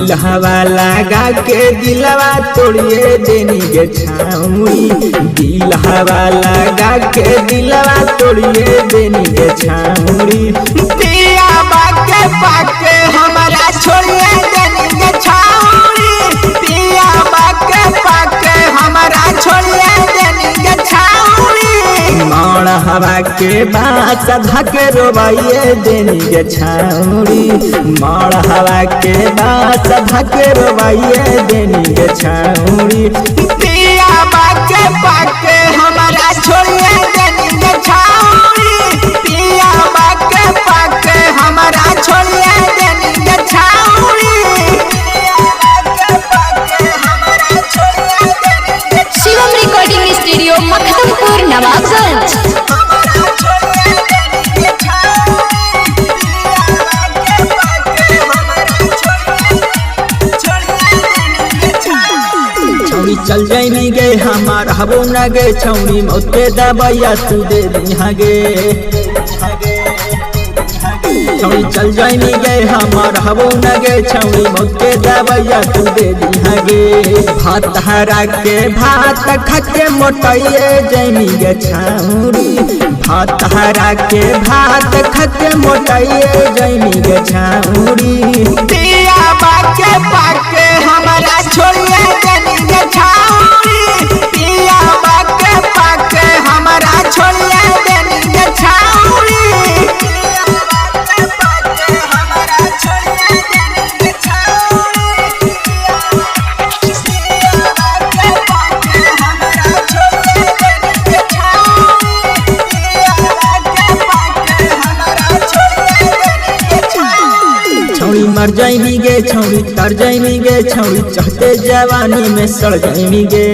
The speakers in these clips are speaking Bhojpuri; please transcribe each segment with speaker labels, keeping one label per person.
Speaker 1: दिल हवा लगा के दिलवा तोड़िए देनी गे छाउरी। दिल हवा लगा के दिलवा तोड़िए देनी गे छाउरी। पिया बाके पाके हमारा छोड़िए देनी गे छाउरी। पिया बाके पाके हमारा छोड़िए देनी गे छाउरी। मौड़ हवा के बास धके रोवाइए देनी गे छाउरी। मौड़ हवा के बास धके रोवाइए देनी गे छाउरी। पिया बाके पाके हमारा छोड़िए देनी गे छाउरी। पिया बाके पाके हमारा छोड़िए देनी गे छाउरी।
Speaker 2: Shivam recording studio Makhdampur Nawabganj.
Speaker 1: छौरी चल जाइनी गे हमार हबो न गे छौरी मौते दबैया तू दे दिहा गे। छौरी चल जाइनी गे हमार हबो न गे छौरी मौते दबैया तू दे दिहा गे। भात हरा के भात खाके मोटाइए जाइनी गे छौरी। भात हरा के भात खाके मोटाइए जाइनी गे छौरी। पिया बाके पाके हमारा छोड़िए देनी गे छौरी। पिया बाके पाके हमारा छोड़िए देनी गे छौरी। छौरी मर जाइनी गे छौरी तर जाइनी गे छौरी चाहते जवानी में सड़ जाइनी गे।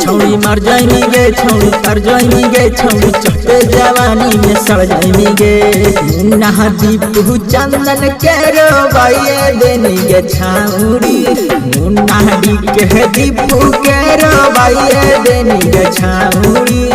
Speaker 1: छौरी मर जाइनी गे छौरी तर जाइनी गे छौरी चाहते जवानी में सड़ जाइनी गे। मुन्ना दीपू चंदन के रोवाइए देनी गे छौरी। मुन्ना डी के दीपू के रोवाइए देनी गे छौरी।